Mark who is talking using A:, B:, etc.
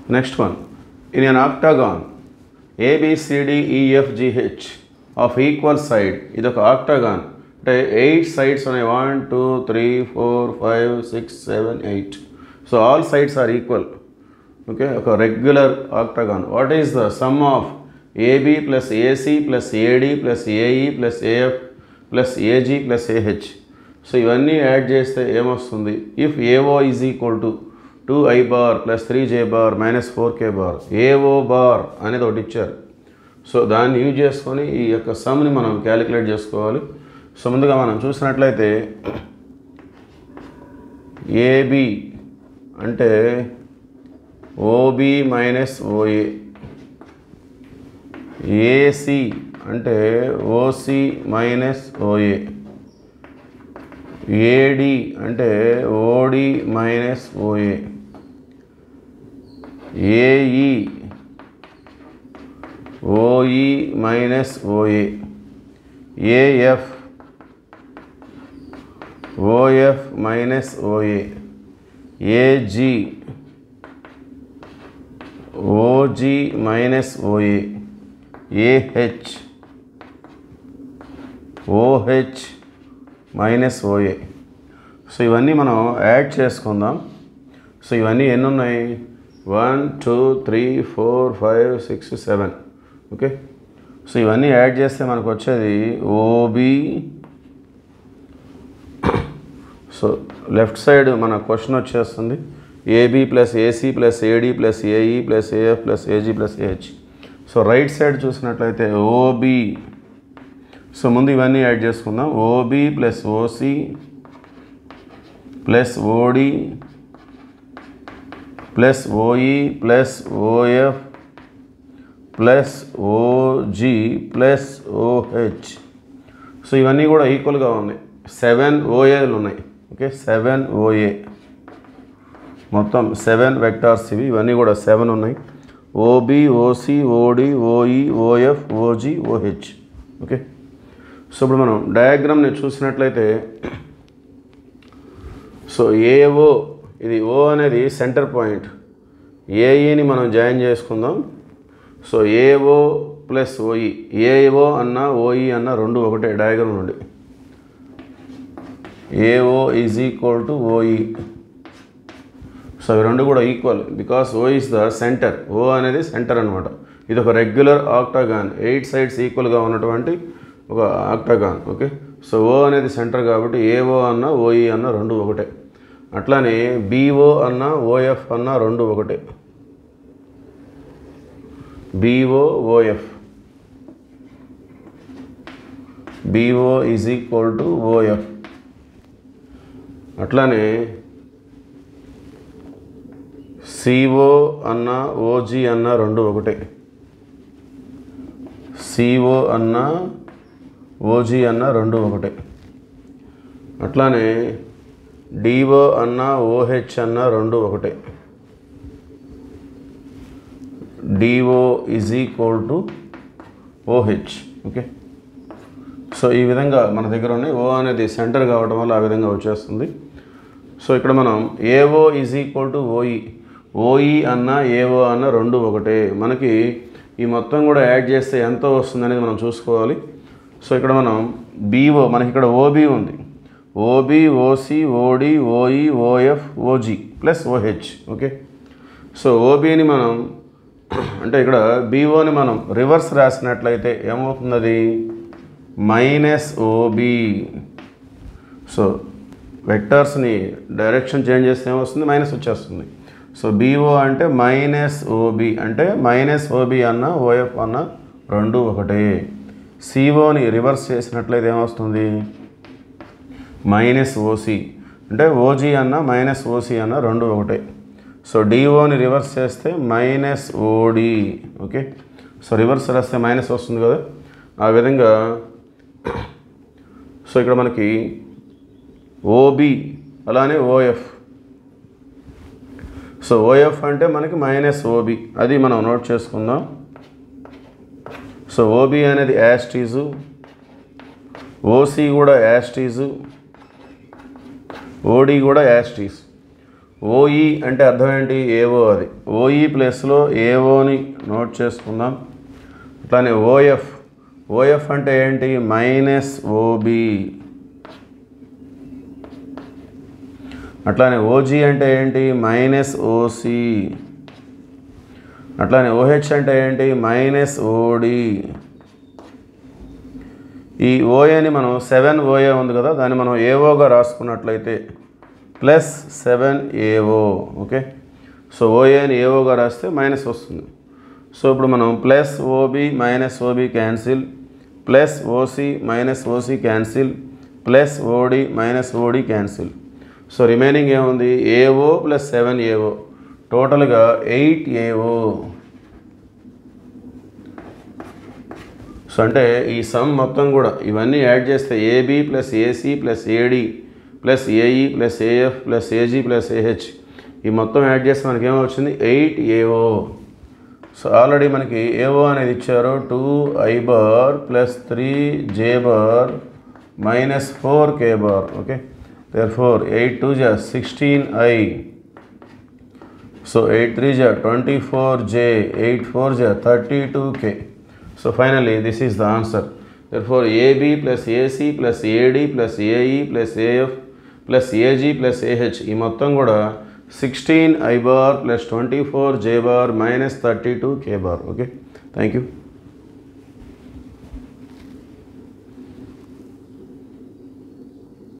A: Next one. In an octagon, A, B, C, D, E, F, G, H of equal side, ఇది ఒక octagon. అంటే 8 sides ఉన్నాయి. 1, 2, 3, 4, 5, 6, 7, 8. So all sides are equal. Okay, ఒక regular octagon. What is the sum of AB plus AC plus AD plus AE plus AF plus AG plus AH? So ఇవన్నీ add చేస్తే ఏమొస్తుంది? If AO is equal to 2I bar plus 3J bar minus 4K bar, AO bar అనేది ఒకటి ఇచ్చారు. So దాన్ని use చేసుకొని ఈ యొక్క సమ్ని మనం క్యాలిక్యులేట్ చేసుకోవాలి. సో ముందుగా మనం చూసినట్లయితే AB అంటే OB మైనస్ OA, AC అంటే OC మైనస్ OA, AD అంటే OD minus OA, AE OE minus OA, AF OF minus OA, AG OG minus OA, AH OH minus OA. So ఇవన్నీ మనం add చేసుకుందాం. So ఇవన్నీ ఎన్ని ఉన్నాయి? 1, 2, 3, 4, 5, 6, 7. Okay, so ఇవన్నీ add చేస్తే మనకు వచ్చేది OB. సో లెఫ్ట్ సైడ్ మన క్వశ్చన్ వచ్చేస్తుంది AB plus AC plus AD plus AE plus AF plus AG plus AH. So right side చూసినట్లయితే OB. సో ముందు ఇవన్నీ యాడ్ చేసుకుందాం. OB plus OC plus OD plus OE plus OF plus OG plus OH. So ఇవన్నీ కూడా ఈక్వల్గా ఉన్నాయి. 7 OAలు ఉన్నాయి. Okay, 7 OA, మొత్తం 7 వెక్టార్స్ ఇవి. ఇవన్నీ కూడా 7 ఉన్నాయి. OB OC OD OE OF OG OH. Okay, so ఇప్పుడు మనం డయాగ్రామ్ని చూసినట్లయితే సో AO, ఇది O అనేది సెంటర్ పాయింట్. AEని మనం జాయిన్ చేసుకుందాం. So AO plus OE, AO అన్న OE అన్న రెండు ఒకటే డయాగ్రామ్ నుండి. AO is equal to OE. So అవి రెండు కూడా equal because O is the centre. O అనేది సెంటర్ అనమాట. ఇది ఒక రెగ్యులర్ ఆక్టాగాన్, 8 సైడ్స్ ఈక్వల్గా ఉన్నటువంటి ఒక ఆక్టాగాన్. ఓకే, సో O అనేది సెంటర్ కాబట్టి AO అన్న OE అన్న రెండు ఒకటే. అట్లానే BO అన్న OF అన్న రెండు ఒకటే. BO OF, BO is equal to OF. అట్లానే CO అన్న OG అన్న రెండు ఒకటే. CO అన్న OG అన్న రెండు ఒకటే. అట్లానే DO అన్న OH అన్న రెండు ఒకటే. DO is equal to OH. Okay, so ఈ విధంగా మన దగ్గర ఉన్నాయి. O అనేది సెంటర్ కావడం వల్ల ఆ విధంగా వచ్చేస్తుంది. సో ఇక్కడ మనం AO is equal to OE, OE అన్న AO అన్న రెండు ఒకటే. మనకి ఈ మొత్తం కూడా యాడ్ చేస్తే ఎంత వస్తుంది అనేది మనం చూసుకోవాలి. సో ఇక్కడ మనం BO, మనకి ఇక్కడ OB ఉంది. OB OC OD OE OF OG plus OH. Okay, so OBని మనం అంటే ఇక్కడ BOని మనం రివర్స్ రాసినట్లయితే ఏమవుతుంది? అది మైనస్ OB. సో వెక్టర్స్ని డైరెక్షన్ చేంజ్ చేస్తే ఏమొస్తుంది? మైనస్ వచ్చేస్తుంది. సో BO అంటే మైనస్ OB, అంటే మైనస్ OB అన్న OF అన్న రెండు ఒకటే. COని రివర్స్ చేసినట్లయితే ఏమొస్తుంది? మైనస్ OC, అంటే OG అన్న మైనస్ OC అన్న రెండు ఒకటే. సో DOని రివర్స్ చేస్తే minus OD. Okay, so reverse రాస్తే మైనస్ వస్తుంది కదా, ఆ విధంగా. సో ఇక్కడ మనకి OB అలానే OF. సో OF అంటే మనకి మైనస్ OB, అది మనం నోట్ చేసుకుందాం. సో OB అనేది యాస్టీజు, OC కూడా యాస్టీజు, OD కూడా యాస్టీస్. ఓఈ అంటే అర్థం ఏంటి? ఏఓ. అది ఓఈ ప్లస్లో ఏఓని నోట్ చేసుకుందాం. అట్లానే ఓఎఫ్. ఓఎఫ్ అంటే ఏంటి? Minus OB. అట్లానే ఓజీ అంటే ఏంటి? Minus OC. అట్లానే ఓహెచ్ అంటే ఏంటి? Minus OD. ఈ ఓఏని మనం 7OA ఉంది కదా, దాన్ని మనం ఏఓగా రాసుకున్నట్లయితే ప్లస్ 7AO. ఓకే, సో ఓఏని ఏఓగా రాస్తే మైనస్ వస్తుంది. సో ఇప్పుడు మనం plus OB minus OB cancel, plus OC minus OC cancel, plus OD minus OD cancel. So remaining ఏముంది? ఏఓ ప్లస్ 7AO, టోటల్గా 8AO. సో అంటే ఈ సమ్ మొత్తం కూడా ఇవన్నీ యాడ్ చేస్తే AB plus AC plus AD plus AE plus AF plus AG plus AH, ఈ మొత్తం యాడ్ చేస్తే మనకి ఏమొచ్చింది? 8AO. సో ఆల్రెడీ మనకి ఏఓ అనేది ఇచ్చారు 2I bar plus 3J bar minus 4K bar. Okay, therefore 8 2 ja 16I, so 8 3 ja 24J, 8 4 ja 32K. So finally this is the answer. Therefore AB plus AC plus AD plus AE plus AF plus AG plus AH ఈ మొత్తం కూడా 16I bar plus 24J bar minus 32K bar. Okay, thank you.